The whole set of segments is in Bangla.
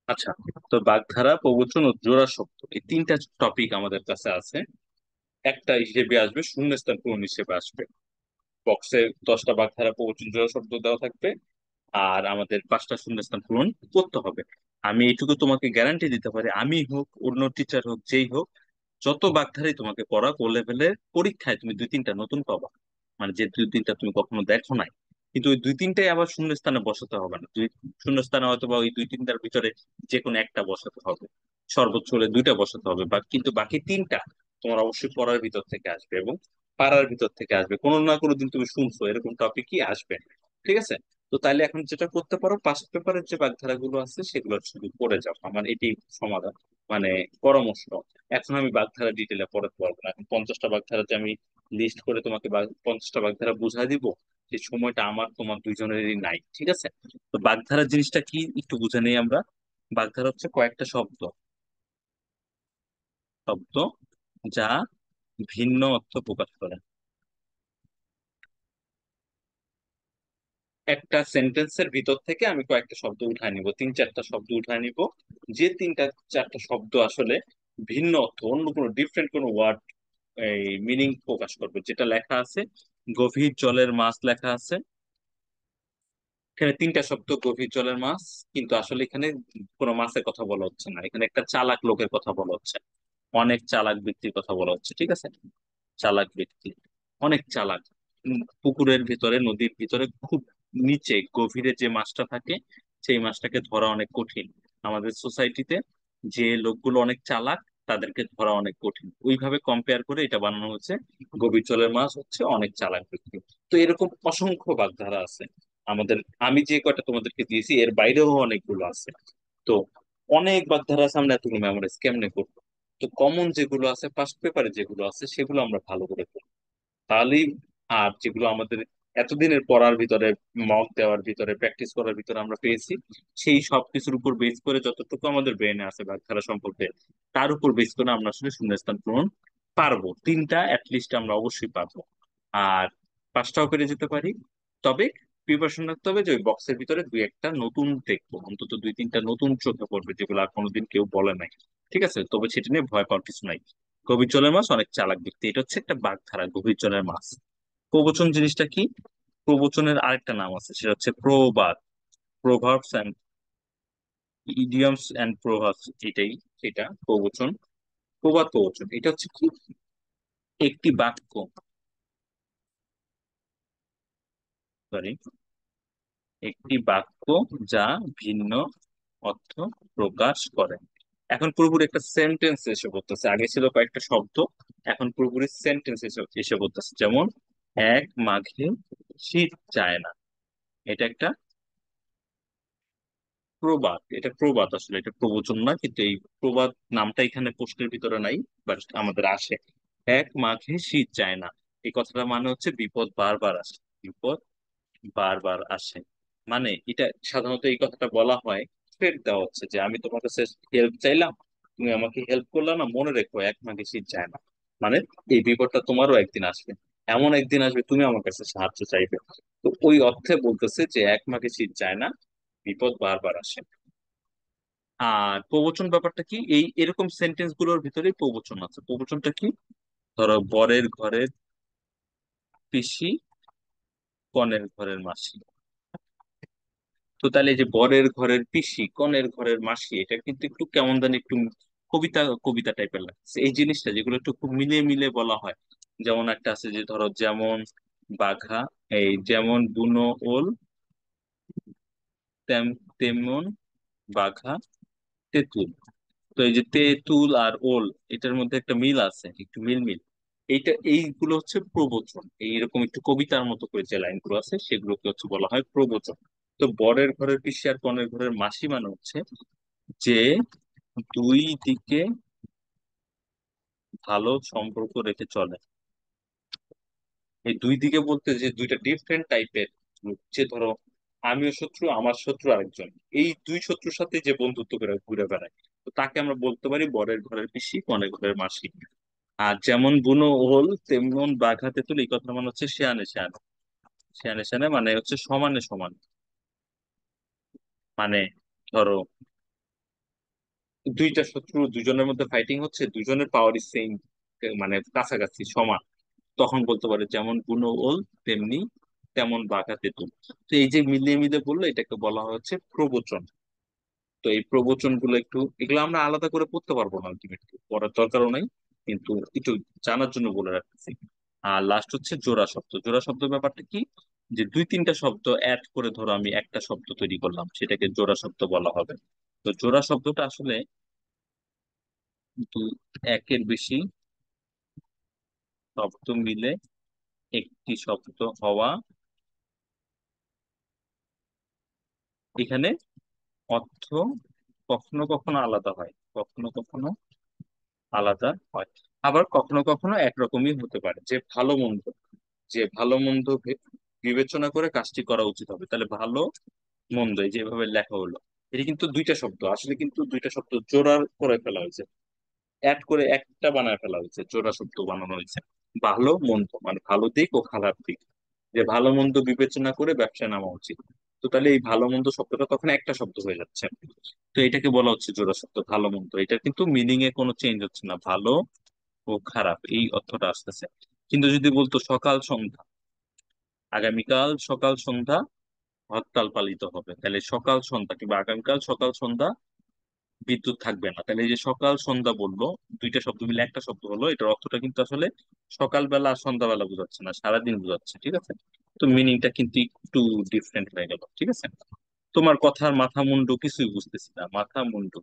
আচ্ছা, তো বাগধারা, প্রবচন ও জোড়া শব্দ এই তিনটা টপিক আমাদের কাছে আছে। একটা হিসেবে আসবে, শূন্যস্থান পূরণ হিসেবে আসবে। বক্সে 10টা বাগধারা, প্রবচন, জোড়া শব্দ দেওয়া থাকবে, আর আমাদের 5টা শূন্যস্থান পূরণ করতে হবে। আমি এইটুকু তোমাকে গ্যারান্টি দিতে পারি, আমি হোক অন্য টিচার হোক যেই হোক, যত বাগধারাই তোমাকে পড়াক, ও লেভেলের পরীক্ষায় তুমি দুই তিনটা নতুন পাবা। মানে যে দুই তিনটা তুমি কখনো দেখো নাই। কিন্তু ওই দুই তিনটাই আবার শূন্যস্থানে বসাতে হবে না। দুই শূন্যস্থানে হয়তো বা ওই দুই তিনটার ভিতরে যে কোনো একটা বসাতে হবে, সর্বোচ্চ হলে দুইটা বসাতে হবে, বা কিন্তু বাকি তিনটা তোমার অবশ্যই পড়ার ভিতর থেকে আসবে এবং পাড়ার ভিতর থেকে আসবে। কোনো না কোনো দিন তুমি শুনছো এরকম টপিকই আসবে। ঠিক আছে? তো তাইলে এখন যেটা করতে পারো, পাস্ট পেপারের যে বাগধারা গুলো আছে সেগুলো শুধু পড়ে যাও। আমার এটি সমাধান, মানে পরামর্শ। এখন আমি বাগধারা ডিটেলে পড়াতে পারবো না। এখন 50টা বাগধারা যে আমি লিস্ট করে তোমাকে 50টা বাগধারা বুঝাই দিব, সেই সময়টা আমার তোমার দুইজনেরই নাই। ঠিক আছে? তো বাগধারা জিনিসটা কি একটু বুঝে নেই আমরা। বাগধারা হচ্ছে কয়েকটা শব্দ, শব্দ যা ভিন্ন অর্থ প্রকাশ করে। একটা সেন্টেন্সের ভিতর থেকে আমি কয়েকটা শব্দ উঠায় নিব, তিন চারটা শব্দ উঠায় নিব। যে তিনটা চারটা শব্দ আসলে ভিন্ন অর্থ, অন্য কোনো ডিফারেন্ট কোনো ওয়ার্ড, এই মিনিং প্রকাশ করবে। যেটা লেখা আছে গভীর জলের মাছ লেখা আছে, এখানে তিনটা শব্দ গভীর জলের মাছ, কিন্তু আসলে এখানে কোনো মাছের কথা বলা হচ্ছে না, এখানে একটা চালাক লোকের কথা বলা হচ্ছে। অনেক চালাক ব্যক্তির কথা বলা হচ্ছে। ঠিক আছে? চালাক ব্যক্তি, অনেক চালাক। পুকুরের ভিতরে, নদীর ভিতরে খুব নিচে গভীরে যে মাছটা থাকে, সেই মাছটাকে ধরা অনেক কঠিন। আমাদের সোসাইটিতে যে লোকগুলো অনেক চালাক, তাদেরকে ধরা অনেক কঠিন, ওইভাবে কম্পেয়ার করে এটা বানানো হচ্ছে। গভীর জলের মাছ হচ্ছে অনেক চালাক ব্যক্তি। তো এরকম অসংখ্য বাগধারা আছে আমাদের। আমি যে কয়টা তোমাদেরকে দিয়েছি এর বাইরেও অনেকগুলো আছে। তো অনেক বাগধারা আছে, আমরা এতগুলো মেমোরাইজ কেমনে করবো? তো কমন যেগুলো আছে, ফার্স্ট পেপারে যেগুলো আছে সেগুলো আমরা ভালো করে পড়বো, তাহলেই। আর যেগুলো আমাদের এতদিনের পড়ার ভিতরে, মক দেওয়ার ভিতরে, প্র্যাকটিস করার ভিতরে আমরা পেয়েছি, সেই সব কিছুর উপর বেস করে যতটুকু আমাদের ব্রেনে আছে বাগধারা সম্পর্কে, তার উপর বেস করে আমরা আসলে শূন্যস্থান পূরণ পারবো। তিনটা অ্যাটলিস্ট আমরা অবশ্যই পারবো। আর 5টাও পেরে যেতে পারি। তবে প্রিপারেশন রাখতে হবে যে ওই বক্সের ভিতরে দুই একটা নতুন দেখবো, অন্তত দুই তিনটা নতুন চোখে পড়বে যেগুলো আর কোনোদিন কেউ বলে নাই। ঠিক আছে? তবে সেটা নিয়ে ভয় পাওয়ার কিছু নাই। গভীর জলের মাছ অনেক চালাক ব্যক্তি, এটা হচ্ছে একটা বাগধারা, গভীর জলের মাছ। প্রবচন জিনিসটা কি? প্রবচনের আরেকটা নাম আছে, সেটা হচ্ছে প্রবাদ। প্রভার্বস এন্ড ইডিয়মস এন্ড প্রভাবস, এটাই সেটা প্রবচন। প্রবাদ প্রবচন এটা হচ্ছে কি? একটি বাক্য, সরি, একটি বাক্য যা ভিন্ন অর্থ প্রকাশ করে। এখন পুরোপুরি একটা সেন্টেন্স এসে পড়তেছে, আগে ছিল কয়েকটা শব্দ, এখন পুরোপুরি সেন্টেন্স এসে এসে পড়তেছে। যেমন এক মাঘে শীত চায় না, এটা একটা প্রবাদ। এটা প্রবাদ, আসলে এটা প্রবচন না, কিন্তু এই প্রবাদ নামটা এখানে প্রশ্নের ভিতরে নাই, বাট আমাদের আসে। এক মাঘে শীত চায় না, এই কথাটা মানে হচ্ছে বিপদ বারবার আসে, বিপদ বারবার আসে। মানে এটা সাধারণত এই কথাটা বলা হয়, থ্রেট দেওয়া হচ্ছে যে আমি তোমার কাছে হেল্প চাইলাম, তুমি আমাকে হেল্প করলে না, মনে রেখো এক মাঘে শীত যায় না। মানে এই বিপদটা তোমারও একদিন আসবে, এমন একদিন আসবে তুমি আমার কাছে সাহায্য চাইবে। তো ওই অর্থে বলতেছে যে এক মাঘে শীত যায় না, বিপদ বারবার আসে। আর প্রবচন ব্যাপারটা কি? এই এরকম সেন্টেন্স গুলোর ভিতরেই প্রবচন আছে। প্রবচনটা কি? ধরো বরের ঘরের পিসি, কনের ঘরের মাসি। তো তাহলে এই যে বরের ঘরের পিসি, কনের ঘরের মাসি, এটা কিন্তু একটু কেমন জানি একটু কবিতা কবিতা টাইপের লাগছে। এই জিনিসটা যেগুলো একটু খুব মিলিয়ে মিলিয়ে বলা হয়, যেমন একটা আছে যে ধরো যেমন বাঘা, এই যেমন বুনো ওল, তেমন বাঘা তেঁতুল। তো এই যে তেঁতুল আর ওল, এটার মধ্যে একটা মিল আছে, একটু মিল মিল। এইগুলো হচ্ছে প্রবচন। এইরকম একটু কবিতার মতো করে যে লাইনগুলো আছে সেগুলোকে হচ্ছে বলা হয় প্রবচন। তো বরের ঘরের পিসি আর কনের ঘরের মাসি মানে হচ্ছে যে দুই দিকে ভালো সম্পর্ক রেখে চলে। এই দুই দিকে বলতে যে দুইটা ডিফারেন্ট টাইপের, যে ধরো আমিও শত্রু, আমার শত্রু আরেকজন, এই দুই শত্রুর সাথে যে বন্ধুত্ব করে ঘুরে বেড়ায়, তো তাকে আমরা বলতে পারি বরের ঘরের পিসি, কনের ঘরের মাসি। আর যেমন বুনো ওল তেমন বাঘা তেঁতুল, এই কথা মানে হচ্ছে শেয়ানে শেয়ানে। শেয়ানে শেয়ানে মানে হচ্ছে সমানে সমান। মানে ধরো দুইটা শত্রু দুজনের মধ্যে ফাইটিং হচ্ছে, দুজনের পাওয়ারই সেম, মানে কাছাকাছি সমান, তখন বলতে পারে যেমন বুনো ওল তেমনি তেমন বাঘা তেঁতুল। তো এই যে মিলিয়ে মিলিয়ে বললো, এটাকে বলা হচ্ছে প্রবচন। তো এই প্রবচন গুলো একটু, এগুলো আমরা আলাদা করে পড়তে পারবো না, আলটিমেটলি পড়ার দরকারও নাই, কিন্তু একটু জানার জন্য বলে রাখতেছি। আর লাস্ট হচ্ছে জোড়া শব্দ। জোড়া শব্দ ব্যাপারটা কি, যে দুই তিনটা শব্দ অ্যাড করে ধরো আমি একটা শব্দ তৈরি করলাম, সেটাকে জোড়া শব্দ বলা হবে। তো জোড়া শব্দটা আসলে দু একের বেশি শব্দ মিলে একটি শব্দ হওয়া, এখানে অর্থ কখনো কখনো আলাদা হয়, কখনো কখনো আলাদা হয়, আবার কখনো কখনো একরকমই হতে পারে। যে ভালো মন্দ, যে ভালো মন্দ বিবেচনা করে কাজটি করা উচিত হবে, তাহলে ভালো মন্দ এই যেভাবে লেখা হলো, এটা কিন্তু দুইটা শব্দ, আসলে কিন্তু দুইটা শব্দ জোড়া করে ফেলা হয়েছে, অ্যাড করে একটা বানায় ফেলা হয়েছে, জোড়া শব্দ বানানো হয়েছে। ভালো মন্দ মানে ভালো দিক ও খারাপ দিক, যে ভালো মন্দ বিবেচনা করে ব্যবসায় নামা উচিত। তো তাহলে এই ভালো মন্দ শব্দটা তখন একটা শব্দ হয়ে যাচ্ছে। তো এটাকে বলা হচ্ছে জোড়া শব্দ, ভালো মন্দ। এটা কিন্তু মিনিং এ কোনো চেঞ্জ হচ্ছে না, ভালো ও খারাপ এই অর্থটা আসতেছে। কিন্তু যদি বলতো সকাল সন্ধ্যা, আগামীকাল সকাল সন্ধ্যা হরতাল পালিত হবে, তাহলে সকাল সন্ধ্যা কিংবা আগামীকাল সকাল সন্ধ্যা বিদ্যুৎ থাকবে না, তাহলে এই যে সকাল সন্ধ্যা বললো, দুইটা শব্দ মিলে একটা শব্দ হলো, এটার অর্থটা কিন্তু আসলে সকালবেলা আর সন্ধ্যাবেলা বোঝাচ্ছে না, সারাদিন বোঝাচ্ছে, ঠিক আছে? তো মিনিংটা কিন্তু একটু ডিফারেন্ট হয়ে গেল, ঠিক আছে? তোমার কথার মাথা মুন্ডু কিছুই বুঝতেছি না, মাথা মুন্ডু,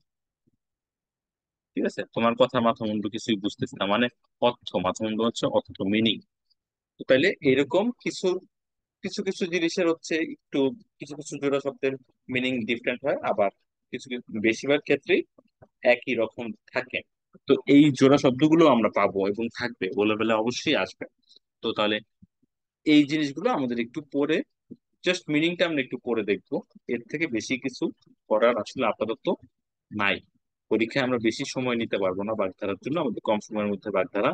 ঠিক আছে, তোমার কথার মাথা মুন্ডু কিছুই বুঝতেছি না মানে অর্থ, মাথা মুন্ডু হচ্ছে অর্থ, মিনিং। তো তাইলে এরকম কিছু কিছু কিছু জিনিসের হচ্ছে একটু, কিছু কিছু জোড়া শব্দের মিনিং ডিফারেন্ট হয়, আবার কিছু কিছু, বেশিরভাগ ক্ষেত্রেই একই রকম থাকে। তো এই জোড়া শব্দগুলো আমরা পাবো এবং থাকবে, বলে বলে অবশ্যই আসবে। তো তাহলে এই জিনিসগুলো আমাদের একটু পরে, জাস্ট মিনিংটা আমরা একটু পরে দেখবো, এর থেকে বেশি কিছু করার আসলে আপাতত নাই। পরীক্ষায় আমরা বেশি সময় নিতে পারবো না বাগধারার জন্য, আমাদের কম সময়ের মধ্যে বাগধারা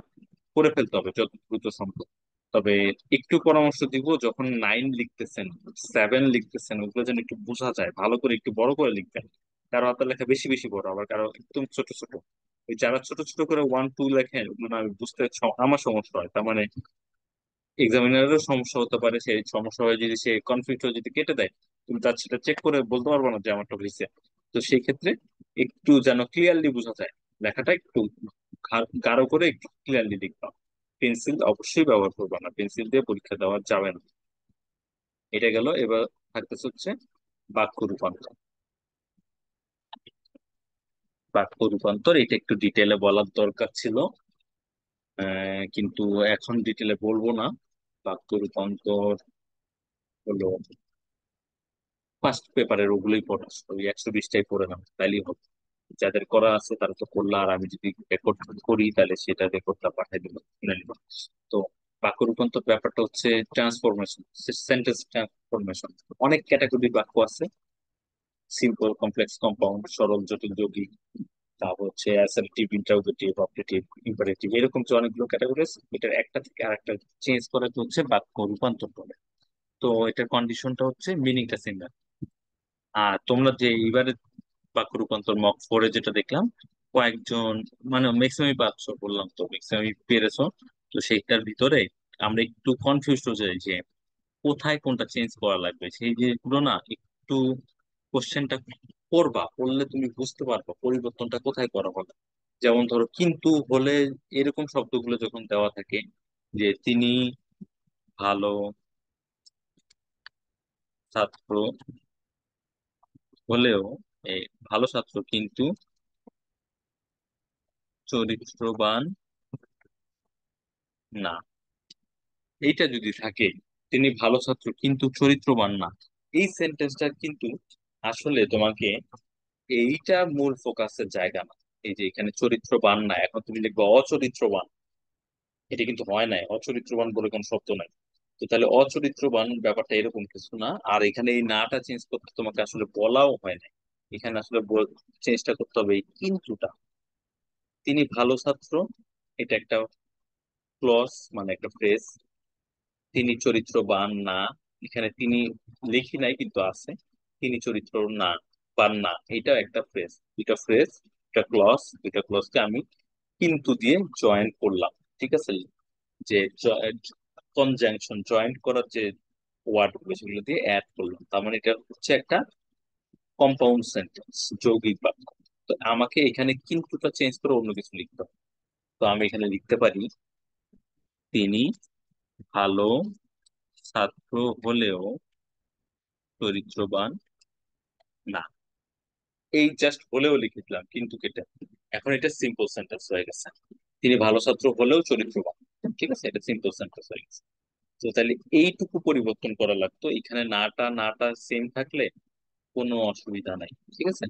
করে ফেলতে হবে যত দ্রুত সম্ভব। তবে একটু পরামর্শ দিব, যখন 9 লিখতেছেন, 7 লিখতেছেন, ওগুলো যেন একটু বোঝা যায়, ভালো করে একটু বড় করে লিখবেন। কারো হাতের লেখা বেশি বেশি বড়, আবার কারো একদম ছোট ছোট। ওই যারা ছোট ছোট করে 1 2 লেখেন, ওগুলো না আমি বুঝতে আমার সমস্যা হয়, তার মানে এক্সামিনারেরও সমস্যা হতে পারে। সেই সমস্যা হয়ে যদি সে কনফিউজ হয়ে যদি কেটে দেয়, তুমি তার সেটা চেক করে বলতে পারবো না যে আমারটা হয়েছে। তো সেই ক্ষেত্রে একটু যেন ক্লিয়ারলি বোঝা যায়, লেখাটা একটু গাঢ় করে একটু ক্লিয়ারলি লিখবা। পেন্সিল অবশ্যই ব্যবহার করবা না, পেন্সিল দিয়ে পরীক্ষা দেওয়া যাবে না। এটা গেল। এবার থাকতেছে হচ্ছে বাক্য রূপান্তর। বাক্য রূপান্তর এটা একটু ডিটেলে বলার দরকার ছিল, কিন্তু এখন ডিটেলে বলবো না। বাক্য রূপান্তর হলো ফার্স্ট পেপারের, ওগুলোই পড়া, ওই 120টাই পড়ে নাও তাইলেই হবে। যাদের করা আছে তারা তো করলো, আর আমি যদি রেকর্ড করি তাহলে সেটা রেকর্ডটা পাঠিয়ে দেবো, শুনে নিবো। তো বাক্য রূপান্তর ব্যাপারটা হচ্ছে ট্রান্সফরমেশন, সেন্টেন্স ট্রান্সফরমেশন। অনেক ক্যাটাগরির বাক্য আছে, সিম্পল, কমপ্লেক্স, কম্পাউন্ড, সরল, জটিল, যৌগিক, তারপর হচ্ছে অ্যাসার্টিভ, ইন্টারোগেটিভ, অবজেক্টিভ, ইম্পারেটিভ, এরকম যে অনেকগুলো ক্যাটাগরি আছে, এটার একটা থেকে আরেকটা চেঞ্জ করাকে হচ্ছে বাক্য রূপান্তর বলে। তো এটার কন্ডিশনটা হচ্ছে মিনিংটা সিমিলার। আর তোমরা যে এইবারে বাক্য রূপান্তর মক ফোরে যেটা দেখলাম, কয়েকজন মানে ম্যাক্সিমাম পারছো, বললাম তো ম্যাক্সিমাম পেরেছো। তো সেইটার ভিতরে আমরা একটু কনফিউজ হয়ে যাই যে কোথায় কোনটা চেঞ্জ করা লাগবে, সেই যেগুলো না একটু কোশ্চেনটা করবা, করলে তুমি বুঝতে পারবা পরিবর্তনটা কোথায় করা হবে। যেমন ধরো কিন্তু হলে, এরকম শব্দগুলো যখন দেওয়া থাকে, যে তিনি ভালো ছাত্র হলেও, এই ভালো ছাত্র কিন্তু চরিত্রবান না, এইটা যদি থাকে, তিনি ভালো ছাত্র কিন্তু চরিত্রবান না, এই সেন্টেন্সটা কিন্তু আসলে তোমাকে, এইটা মূল ফোকাসের জায়গা না। এই যে এখানে চরিত্রবান না, এখন তুমি লিখবে অচরিত্রবান, এটা কিন্তু হয় নাই, অচরিত্রবান বলে কোনো শব্দ নাই। তো তাহলে অচরিত্রবান ব্যাপারটা এরকম কিছু না। আর এখানে এই নাটা চেঞ্জ করতে তোমাকে আসলে বলাও হয় না, এখানে আসলে চেঞ্জটা করতে হবে এই কিন্তুটা। তিনি ভালো ছাত্র, এটা একটা ক্লজ, মানে একটা ফ্রেজ। তিনি চরিত্রবান না, এখানে তিনি লিখি নাই কিন্তু আছে, তিনি চরিত্র না বান না, এটা একটা ফ্রেজ, দুটা ফ্রেজ। দুইটা ক্লজকে আমি কিন্তু দিয়ে জয়েন করলাম। ঠিক আছে, যে কনজাংশন জয়েন্ট করার যে ওয়ার্ড গুলো সেগুলো দিয়ে অ্যাড করলাম, তার মানে এটা হচ্ছে একটা কম্পাউন্ড সেন্টেন্স, যৌগিক বাক্য। তো আমাকে এখানে কিন্তুটা চেঞ্জ করে অন্য কিছু লিখতে হবে। তো আমি এখানে লিখতে পারি, তিনি ভালো ছাত্র হলেও চরিত্রবান না। এই জাস্ট হলেও লিখে দিলাম কিন্তু কেটে। এখন এটা সিম্পল সেন্টেন্স হয়ে গেছে। তিনি ভালো ছাত্র হলেও চরিত্রবান। ঠিক আছে, এটা সিম্পল সেন্টেন্স হয়ে গেছে। তো তাহলে এইটুকু পরিবর্তন করা লাগতো, এখানে নাটা নাটা সেম থাকলে কোনো অসুবিধা নাই। ঠিক আছে,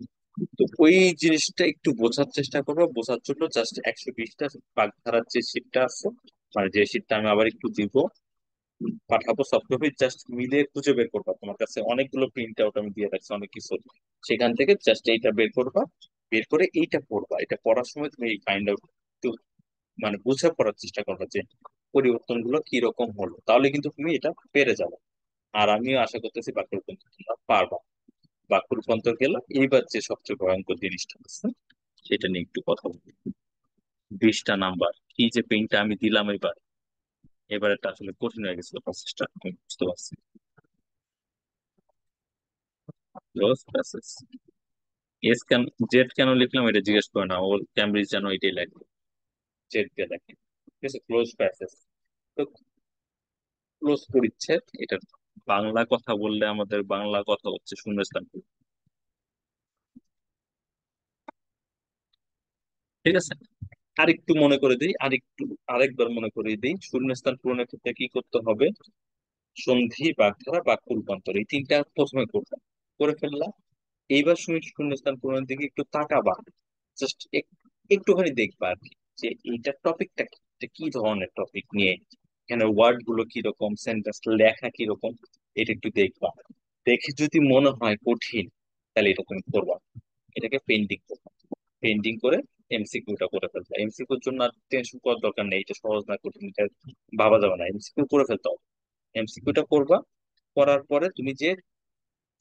তো ওই জিনিসটা একটু বোঝার চেষ্টা করবো। বোঝার জন্য জাস্ট 120টা বাগধারার যে শীটটা আছে, মানে যে শীটটা আমি আবার একটু দিব, পাঠাবো সফট কপি, জাস্ট মিলে খুঁজে বের করবা। তোমার কাছে অনেকগুলো প্রিন্ট আউট আমি দিয়ে রাখছি অনেক কিছু, সেখান থেকে জাস্ট এইটা বের করবা। বের করে এইটা পড়বা। এটা পড়ার সময় তুমি এই ফাইন্ড আউট একটু মানে বুঝে পড়ার চেষ্টা করবা যে পরিবর্তন গুলো কি রকম হলো, তাহলে কিন্তু তুমি এটা পেরে যাবে। আর আমিও আশা করতেছি বাক্য রূপান্তর তোমরা পারবা। বাক্য রূপান্তর গেল, এইবার যে সবচেয়ে ভয়ঙ্কর জিনিসটা আছে সেটা নিয়ে একটু কথা বলি। 20টা নাম্বার, কি যে পেইন্টটা আমি দিলাম এবার, এবার এটা আসলে কঠিন হয়ে গেছিল প্রসেসটা, আমি বুঝতে পারছি। লস প্যাসেজ, এস কেন, জেড কেন লিখলাম এটা জিজ্ঞেস করে না, ও ক্যামব্রিজ যেন এটাই লাগবে, জেড দিয়ে লেখে। ঠিক আছে, ক্লোজ প্যাসেজ। তো ক্লোজ পরিচ্ছেদ, এটা বাংলা কথা বললে আমাদের বাংলা কথা হচ্ছে শূন্যস্থান পূরণ। ঠিক আছে, আরেকটু মনে করে দিই, আরেকবার মনে করে দিই, শূন্যস্থান পূরণের ক্ষেত্রে কি করতে হবে? সন্ধি, বাগধারা, বাক্য রূপান্তর, এই তিনটা প্রথমে করবে, করে ফেললাম। এইবার শূন্যস্থান পূরণের দিকে একটু তাকাবা, জাস্ট একটুখানি দেখবা আর কি, যে এইটার টপিকটা কি, এটা কি ধরনের টপিক নিয়ে, এখানে ওয়ার্ড গুলো কিরকম, সেন্টেন্স লেখা কিরকম, এটা একটু দেখবা। দেখে যদি মনে হয় কঠিন, তাহলে এটা তুমি করবা, এটাকে পেন্টিং করবা। পেন্টিং করে এমসিকিউটা করে ফেলবা। এমসিকিউর জন্য আর টেনশন করার দরকার নেই, এটা সহজ না কঠিন এটা ভাবা যাবে না, এমসিকিউ করে ফেলতে হবে। এমসিকিউটা করবা, করার পরে তুমি যে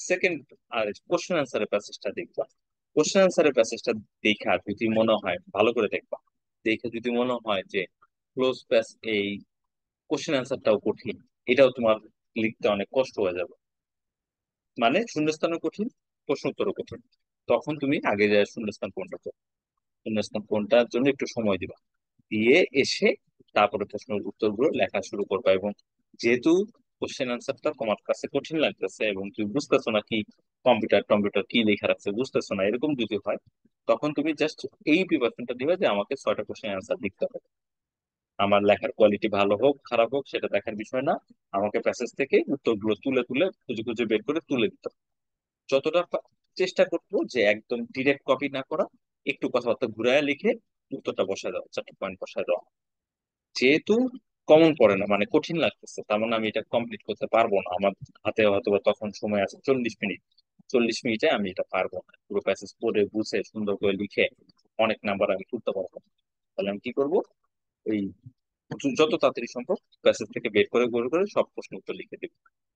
সেকেন্ড আর কোশ্চেন আনসারের প্যাসেজটা দেখবা। কোশ্চেন আনসারের প্যাসেজটা দেখা যদি মনে হয়, ভালো করে দেখবা, দেখে যদি মনে হয় যে ক্লোজ প্যাস এই কোশ্চেন আনসারটাও কঠিন, এটাও তোমার লিখতে অনেক কষ্ট হয়ে যাবে, মানে শূন্যস্থানও কঠিন, প্রশ্ন উত্তরও কঠিন, তখন তুমি আগে যায় শূন্যস্থান পূরণটা করো। শূন্যস্থান পূরণটার জন্য একটু সময় দিবা, দিয়ে এসে তারপরে প্রশ্নের উত্তরগুলো লেখা শুরু করবা। এবং যেহেতু কোশ্চেন আনসারটা তোমার কাছে কঠিন লাগতেছে এবং তুমি বুঝতেছো না কি কম্পিউটার টম্পিউটার কি লেখা রাখছে বুঝতেছো না, এরকম যদি হয়, তখন তুমি জাস্ট এই প্রিপারেশনটা দিবে যে আমাকে 6টা কোশ্চেন আনসার লিখতে হবে। আমার লেখার কোয়ালিটি ভালো হোক খারাপ হোক সেটা দেখার বিষয় না, আমাকে প্যাসেজ থেকে উত্তরগুলো তুলে তুলে খুঁজে খুঁজে বের করে তুলে দিতে হবে। যতটা চেষ্টা করবো যে একদম ডিরেক্ট কপি না করা, একটু কথাবার্তা ঘুরায় লিখে উত্তরটা বসায় দেওয়া, 4টা পয়েন্ট বসায় দেওয়া। যেহেতু কমন পড়ে না, মানে কঠিন লাগতেছে, তার মানে আমি এটা কমপ্লিট করতে পারবো না, আমার হাতে হয়তো বা তখন সময় আছে 40 মিনিট, 40 মিনিটে আমি এটা পারবো না পুরো প্যাসেজ পড়ে বুঝে সুন্দর করে লিখে অনেক নাম্বার আমি তুলতে পারবো না। তাহলে আমি কি করবো, ওই যত তাড়াতাড়ি সম্ভব প্যাসেজ থেকে বের করে বের করে সব প্রশ্ন উত্তর লিখে দিব।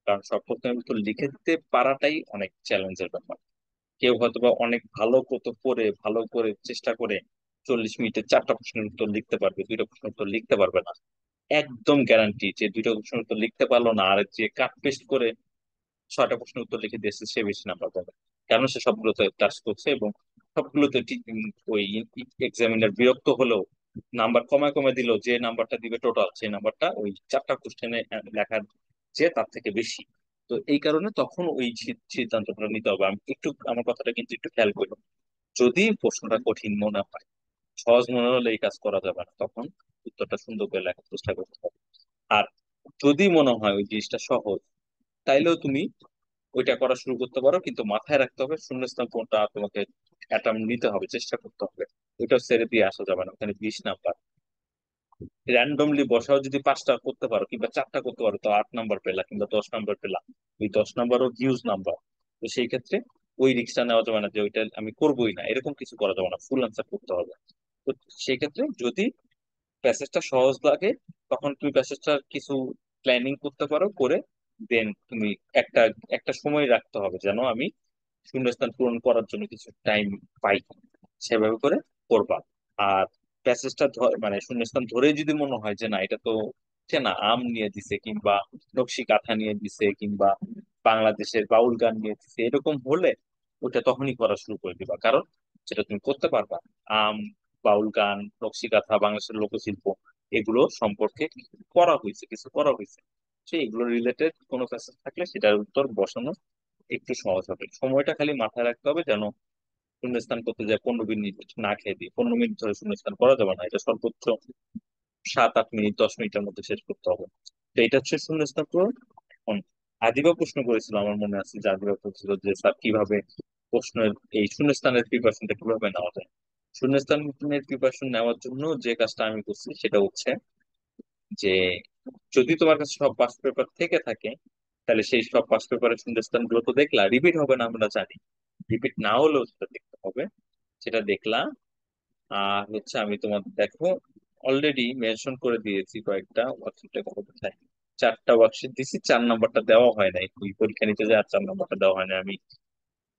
কারণ সব প্রশ্নের উত্তর লিখে দিতে পারাটাই অনেক চ্যালেঞ্জের ব্যাপার। কেউ হয়তো বা অনেক ভালো কত করে ভালো করে চেষ্টা করে 40 মিনিটে 4টা প্রশ্নের উত্তর লিখতে পারবে, 2টা প্রশ্নের উত্তর লিখতে পারবে না। একদম গ্যারান্টি যে 2টা প্রশ্নের উত্তর লিখতে পারলো না, আর যে কাট পেস্ট করে 6টা প্রশ্নের উত্তর লিখে দিয়েছে সে বেশি নাম্বার পাবে। কারণ সে সবগুলোতে টাচ করছে এবং সবগুলোতে ওই এক্সামিনার বিরক্ত হলেও নাম্বার কমায় কমায় দিল, যে নাম্বারটা দিবে টোটাল সেই নাম্বারটা ওই 4টা কোশ্চেনে লেখার যে তার থেকে বেশি। তো এই কারণে তখন ওই সিদ্ধান্তটা নিতে হবে। আমি একটু আমার কথাটা কিন্তু একটু খেয়াল করো, যদি প্রশ্নটা কঠিন মনে হয়, সহজ মনে হলে এই কাজ করা যাবে না, তখন উত্তরটা সুন্দর করে লেখার চেষ্টা করতে হবে। আর যদি মনে হয় ওই জিনিসটা সহজ, তাইলেও তুমি ওইটা করা শুরু করতে পারো, কিন্তু মাথায় রাখতে হবে শূন্যস্থান কোনটা তোমাকে অ্যাটেম্প নিতে হবে, চেষ্টা করতে হবে। ওইটা ছেড়ে দিয়ে আসা যাবে না, ওখানে 20 নাম্বার। র্যান্ডমলি বসাও যদি 5টা করতে পারো কিংবা 4টা করতে পারো তো 8 নাম্বার পেলা কিংবা 10 নাম্বার পেলা, ওই 10 নাম্বারও হিউজ নাম্বার। তো সেই ক্ষেত্রে ওই রিস্কটা নেওয়া যাবে না যে ওইটা আমি করবোই না, এরকম কিছু করা যাবে না, ফুল অ্যান্সার করতে হবে। তো সেই ক্ষেত্রে যদি প্যাসেজটা সহজ লাগে, তখন তুমি প্যাসেজটা কিছু প্ল্যানিং করতে পারো, করে দেন তুমি একটা একটা সময় রাখতে হবে যেন আমি শূন্যস্থান পূরণ করার জন্য কিছু টাইম পাই। সেভাবে করে করবা। আর প্যাসেজটা মানে শূন্যস্থান ধরে যদি মনে হয় যে না এটা তো না আম নিয়ে দিছে, কিংবা নকশি কাঁথা নিয়ে দিছে, কিংবা বাংলাদেশের বাউল গান নিয়ে দিছে, এরকম হলে ওটা তখনই করা শুরু করে দিবা। কারণ যেটা তুমি করতে পারবা, আম, বাউল গান, নকশি কাঁথা, বাংলাদেশের লোকশিল্প, এগুলো সম্পর্কে করা হয়েছে, কিছু করা হয়েছে। সেই এগুলো রিলেটেড কোনো প্যাসেজ থাকলে সেটার উত্তর বসানো একটু সহজ হবে। সময়টা খালি মাথায় রাখতে হবে যেন শূন্যস্থান করতে যায় 15 মিনিট না খেয়ে দিই। 15 মিনিট ধরে শূন্যস্থান করা যাবে না, এটা সর্বোচ্চ 7-8 মিনিট, 10 মিনিটের মধ্যে শেষ করতে হবে। তো এটা হচ্ছে শূন্যস্থান পূরণ। এখন আদিবা প্রশ্ন করেছিল, আমার মনে আছে যে আদিবা বলছিল যে স্যার কিভাবে প্রশ্নের এই শূন্যস্থানের প্রিপারেশনটা কিভাবে নেওয়া যায়। শূন্যস্থানের প্রিপারেশন নেওয়ার জন্য যে কাজটা আমি করছি সেটা হচ্ছে যে যদি তোমার কাছে সব পাস পেপার থেকে থাকে, তাহলে সেই সব পাস পেপারের শূন্যস্থান গুলো তো দেখলা, রিপিট হবে না আমরা জানি, রিপিট না হলেও সেটা দেখতে হবে, সেটা দেখলা। আর হচ্ছে আমি তোমার দেখো অলরেডি মেনশন করে দিয়েছি কয়েকটা ওয়ার্কশিটটা কোথায়। 4টা ওয়ার্কশিট দিছি, 4 নাম্বারটা দেওয়া হয় নাই, ওই পরীক্ষা নিতে যায়, আর 4 নাম্বারটা দেওয়া হয় না। আমি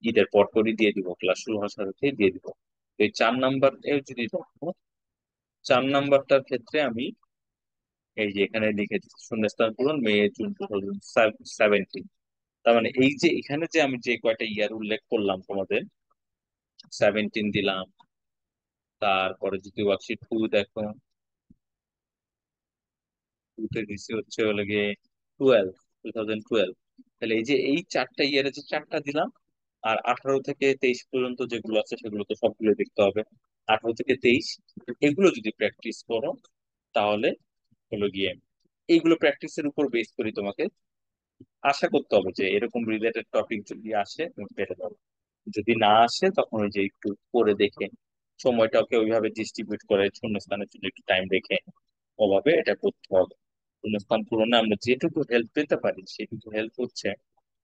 ঈদের পর পরই দিয়ে দিব, ক্লাস শুরু হওয়ার সাথে সাথেই দিয়ে দিব। তো এই 4 নাম্বার যদি দেখো, 4 নাম্বারটার ক্ষেত্রে আমি এই যে এখানে লিখে দিচ্ছি শূন্যস্থান পূরণ মে জুন 2017। তার মানে এই যে এখানে যে আমি যে কয়টা ইয়ার উল্লেখ করলাম তোমাদের, 17 দিলাম, তারপরে যদি ওয়ার্কশিট 2 দেখো, 2 তে দিছি হচ্ছে হলো গিয়ে 2012। তাহলে এই যে এই 4টা ইয়ারে যে 4টা দিলাম, আর 18 থেকে 23 পর্যন্ত যেগুলো আছে সেগুলো তো সবগুলো দেখতে হবে। 18 থেকে 23 এগুলো যদি প্র্যাকটিস করো, তাহলে হলো গিয়ে এইগুলো প্র্যাকটিসের উপর বেস করে তোমাকে আশা করতে হবে যে এরকম রিলেটেড টপিক যদি আসে তুমি পেরে যাবে। যদি না আসে তখন ওই যে একটু পরে দেখে সময়টাকে ওইভাবে ডিস্ট্রিবিউট করে শূন্যস্থানের জন্য একটু টাইম রেখে ওভাবে এটা করতে হবে। শূন্যস্থান পূরণে আমরা যেটুকু হেল্প পেতে পারি সেটুকু হেল্প হচ্ছে,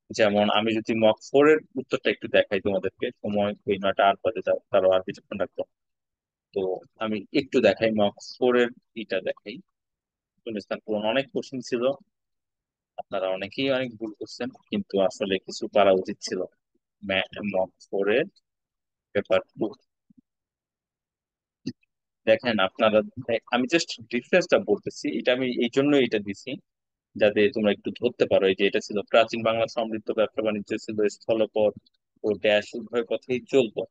যেমন আমি যদি মক 4 এর উত্তরটা একটু দেখাই তোমাদেরকে, সময় ওই 9টা আর বাজে যাও, তারও আর কিছুক্ষণ রাখবো। তো আমি একটু দেখাই মক 4 এর ইটা দেখাই। শূন্যস্থান পূরণ অনেক কোশ্চিন ছিল, আপনারা অনেকেই অনেক ভুল করছেন, কিন্তু আসলে কিছু করা উচিত ছিল। মক 4 এর পেপার 2 দেখেন আপনারা, আমি জাস্ট ডিফারেন্সটা বলতেছি, এটা আমি এই জন্যই এটা দিছি যাতে তোমরা একটু ধরতে পারো। এই যে এটা ছিল প্রাচীন বাংলা সমৃদ্ধ ব্যবসা বাণিজ্য ছিল স্থলপথ ও ড্যাশ উভয় পথেই চলতো।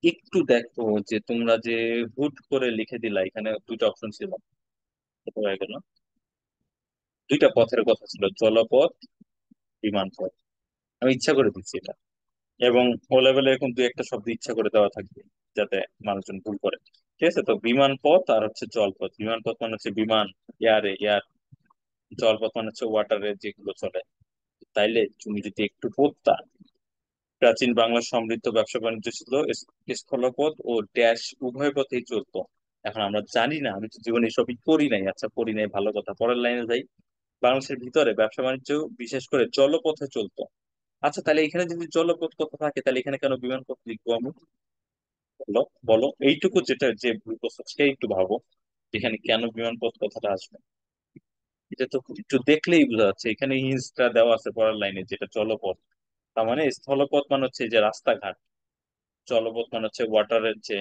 একটু দেখো যে তোমরা যে হুট করে লিখে দিলা, এখানে 2টা অপশন ছিল, কত হয়ে গেল, 2টা পথের কথা ছিল, জলপথ, বিমান পথ। আমি ইচ্ছা করে দিচ্ছি এটা। এবং ও লেভেলে এরকম 2-1টা শব্দ ইচ্ছা করে দেওয়া থাকবে যাতে মানুষজন ভুল করে। ঠিক আছে, তো বিমান পথ আর হচ্ছে জলপথ। বিমান পথ মানে হচ্ছে বিমান, এয়ার। জলপথ মানে হচ্ছে ওয়াটারে যেগুলো চলে। তাইলে তুমি যদি একটু পড়তা, প্রাচীন বাংলার সমৃদ্ধ ব্যবসা বাণিজ্য ছিল স্থলপথ ও ড্যাশ উভয় পথেই চলতো। এখন আমরা জানি না, আমি তো জীবনে এসবই পড়ি নাই, আচ্ছা পড়ি নাই ভালো কথা, পরের লাইনে যাই। বাংলাদেশের ভিতরে ব্যবসা বাণিজ্য বিশেষ করে জলপথে চলতো। আচ্ছা তাহলে এখানে যদি জলপথ কথা থাকে, তাহলে এখানে কেন বিমান পথ লিখবো আমি? বলো, বলো এইটুকু যেটা যে ভুল করছো সেটা একটু ভাবো, এখানে কেন বিমান পথ কথাটা আসবে। এটা তো একটু দেখলেই বোঝা যাচ্ছে, এখানে হিন্সটা দেওয়া আছে পরের লাইনে যেটা জলপথ। তার মানে স্থলপথ মানে হচ্ছে যে রাস্তাঘাট, জলপথ মানে হচ্ছে ওয়াটারের যে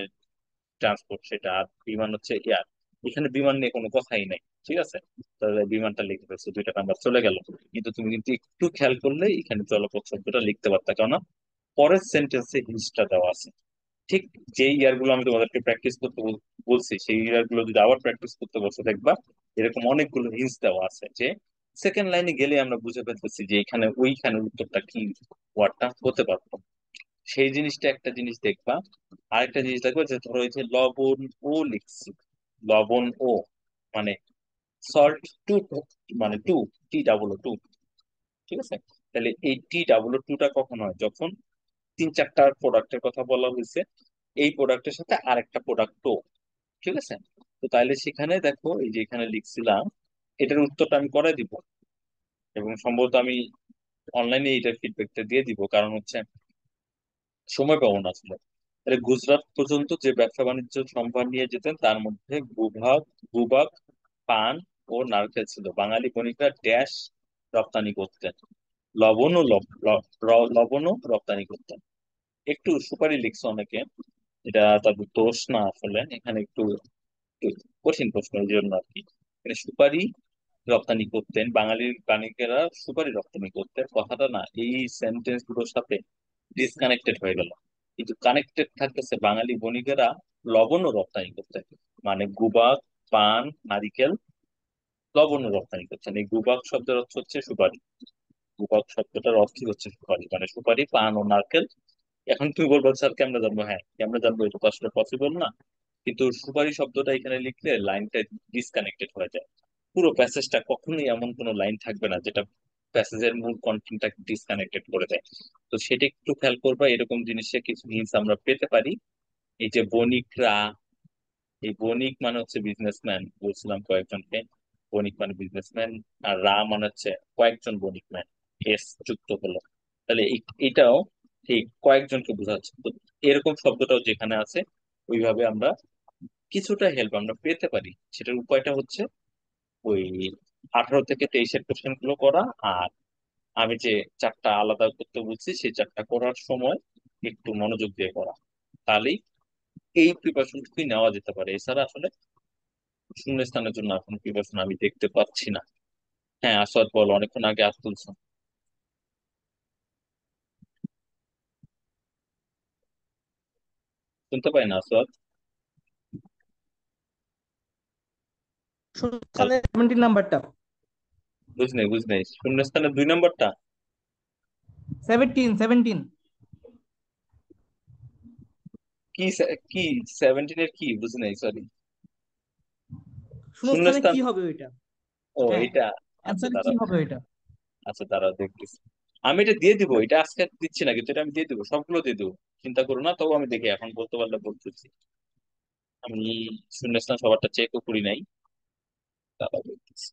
ট্রান্সপোর্ট সেটা, আর বিমান হচ্ছে এয়ার। এখানে বিমান নিয়ে কোনো কথাই নাই, ঠিক আছে। তাহলে বিমানটা লিখে ফেলছো, 2টা নাম্বার চলে গেল। কিন্তু তুমি কিন্তু একটু খেয়াল করলে এখানে জলপথ শব্দটা লিখতে পারতা, কেননা পরের সেন্টেন্সে হিন্সটা দেওয়া আছে। ঠিক যে ইয়ার গুলো আমি তোমাদেরকে প্র্যাকটিস করতে বলছি, সেই ইয়ার গুলো যদি আবার প্র্যাকটিস করতে বসে দেখবা এরকম অনেকগুলো হিন্স দেওয়া আছে, যে সেকেন্ড লাইনে গেলে আমরা বুঝে ফেলতেছি যে এখানে ওইখানে উত্তরটা কি ওয়ার্ডটা হতে পারতো। সেই জিনিসটা একটা জিনিস দেখবা। আরেকটা জিনিস দেখবা যে ধরো এই যে লবণ ও লিখছি, লবণ ও মানে সল্ট টু, মানে টু, T-O-O-2, ঠিক আছে। তাহলে এই T-O-O-2টা কখন হয়, যখন 3-4টা প্রোডাক্টের কথা বলা হয়েছে, এই প্রোডাক্টের সাথে আরেকটা প্রোডাক্টও, ঠিক আছে। তো তাইলে সেখানে দেখো এই যে এখানে লিখছিলাম, এটার উত্তরটা আমি করে দিব, এবং সম্ভবত আমি অনলাইনে এটার ফিডব্যাকটা দিয়ে দিব, কারণ হচ্ছে সময় পাবো না আসলে। তাহলে গুজরাট পর্যন্ত যে ব্যবসা বাণিজ্য সম্ভার নিয়ে যেতেন তার মধ্যে গুবাক, পান ও নারকেল ছিল। বাঙালি বণিকরা ড্যাশ রপ্তানি করতেন, লবণও রপ্তানি করতেন। একটু সুপারি লিখছে অনেকে, এটা তাদের দোষ না, আসলে এখানে একটু একটু কঠিন প্রশ্ন, এই জন্য আর কি। মানে সুপারি রপ্তানি করতেন, বাঙালির বাণিজ্যেরা সুপারি রপ্তানি করতেন, কথাটা না এই সেন্টেন্স গুলোর সাথে ডিসকানেক্টেড হয়ে গেল। কিন্তু কানেক্টেড থাকতেছে, বাঙালি বণিকেরা লবণও রপ্তানি করতেন। মানে গুবাক, পান, নারিকেল, লবণও রপ্তানি করছেন। এই গুবাক শব্দের অর্থ হচ্ছে সুপারি। গুবাক শব্দটার অর্থই হচ্ছে সুপারি, মানে সুপারি, পান ও নারকেল। এখন তুমি বলবো স্যার কেমনে জানবো? হ্যাঁ, কেমনে জানবো, এটা তো আসলে পসিবল না। কিন্তু সুপারি শব্দটা এখানে লিখলে লাইনটা ডিসকানেক্টেড হয়ে যায়। পুরো প্যাসেজটা কখনোই এমন কোনো লাইন থাকবে না যেটা প্যাসেজের মূল কন্টেন্টটা ডিসকানেক্টেড করে দেয়। তো সেটা একটু খেয়াল করবা, এরকম জিনিসে কিছু হিন্টস আমরা পেতে পারি। এই যে বণিকরা, এই বণিক মানে হচ্ছে বিজনেসম্যান, বলছিলাম কয়েকজনকে। বণিক মানে বিজনেসম্যান। আর রা মানে হচ্ছে কয়েকজন বণিকম্যান, এস যুক্ত হলো। তাহলে এটাও ঠিক কয়েকজনকে বোঝাচ্ছে। তো এরকম শব্দটাও যেখানে আছে, ওইভাবে আমরা কিছুটা হেল্প আমরা পেতে পারি। সেটার উপায়টা হচ্ছে ওই 18 থেকে 23-এর কোশ্চেন গুলো করা, আর আমি যে চারটা আলাদা করতে বলছি সেই চারটা করার সময় একটু মনোযোগ দিয়ে করা। তাহলেই এই প্রিপারেশনটুকুই নেওয়া যেতে পারে। এছাড়া আসলে শূন্যস্থানের জন্য এখন প্রিপারেশন আমি দেখতে পাচ্ছি না। হ্যাঁ, আসাদ বল, অনেকক্ষণ আগে আস তুলছো। শুনতে পাই না আসাদ। হ্যালো, শূন্যস্থানের 17 নাম্বারটা। বুঝ নেই শূন্যস্থানের 2 নম্বরটা। 17 17। কি 17-এর কি বুঝ নেই, সরি। শূন্যস্থানে শূন্যস্থান, কি হবে ওইটা? ও হ্যাঁ, এটা। আচ্ছা অ্যান্সারে কি দাঁড়াও, হবে ওইটা? আচ্ছা দাঁড়াও দেখতেছি। আমি এটা দিয়ে দিব, এটা আজকে দিচ্ছি না, কিন্তু এটা আমি দিয়ে দিব, সবগুলো দিয়ে দেবো। চিন্তা করো না, তবু আমি দেখি, এখন বলতে পারলে বলতেছি। আমি শূন্যস্থান সবারটা চেকও করি নাই। দাঁড়াও দেখতেছি।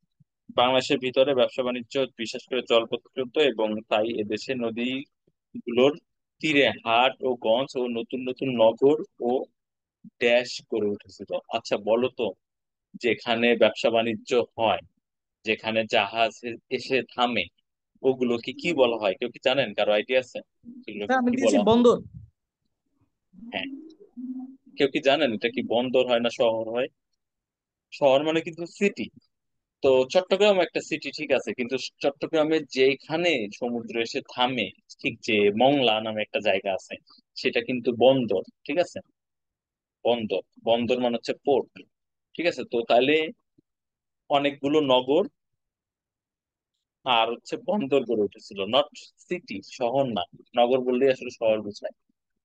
বাংলাদেশের ভিতরে ব্যবসা বাণিজ্য, বিশেষ করে জলপথযুক্ত, এবং তাই এদেশে নদীগুলোর তীরে হাট ও গঞ্জ ও নতুন নতুন নগর ও ড্যাশ করে উঠেছিল। আচ্ছা বলো তো, যেখানে ব্যবসা বাণিজ্য হয়, যেখানে জাহাজ এসে থামে, ওগুলো কি কি বলা হয়? কেউ কি জানেন? কারো আইডিয়া আছে স্যার, এগুলোকে আমি কি দিয়েছি বলা হয়? বন্দর। হ্যাঁ, কেউ কি জানেন এটা কি বন্দর হয় না শহর হয়? শহর মানে কিন্তু সিটি। তো চট্টগ্রাম একটা সিটি, ঠিক আছে, কিন্তু চট্টগ্রামে যেখানে সমুদ্র এসে থামে, ঠিক যে মংলা নামে একটা জায়গা আছে, সেটা কিন্তু বন্দর, ঠিক আছে। বন্দর, বন্দর মানে হচ্ছে পোর্ট। ঠিক আছে, তো তাহলে অনেকগুলো নগর আর হচ্ছে বন্দর গড়ে উঠেছিল, নট সিটি, শহর না। নগর বললেই আসলে শহর বোঝায়।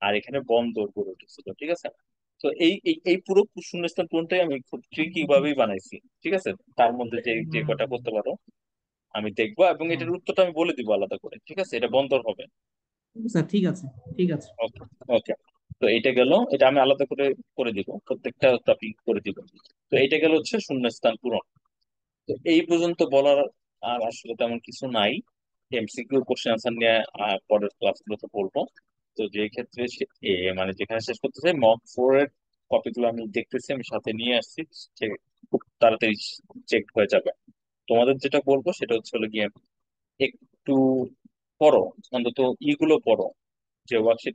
আর এখানে বন্দর গড়ে উঠেছিল, ঠিক আছে। তো এই এই এই পুরো শূন্যস্থান পূরণটাই আমি খুব ট্রিকি ভাবেই বানাইছি, ঠিক আছে। তার মধ্যে যে যে হুম, কটা করতে পারো আমি দেখবো, এবং হ্যাঁ। এটার উত্তরটা আমি বলে দিব আলাদা করে, ঠিক আছে। এটা বন্দর হবে। স্যার, ঠিক আছে, ঠিক আছে। ওকে, ওকে। তো এটা গেল, এটা আমি আলাদা করে করে দিব, প্রত্যেকটা টপিক করে দিব। তো এটা গেল হচ্ছে শূন্যস্থান পূরণ। তো এই পর্যন্ত বলার আর আসলে তেমন কিছু নাই। এমসিকিউ কোশ্চেন আনসার নিয়ে পরের ক্লাসগুলোতে বলবো। তো যে ক্ষেত্রে মানে যেখানে শেষ করতে চাই, মক 4 এর কপিগুলো আমি দেখতেছি, আমি সাথে নিয়ে আসছি, যে খুব তাড়াতাড়ি চেক হয়ে যাবে। তোমাদের যেটা বলবো সেটা হচ্ছে হলো গিয়ে একটু পড়ো, অন্তত ইগুলো পড়ো, যে ওয়ার্কশিট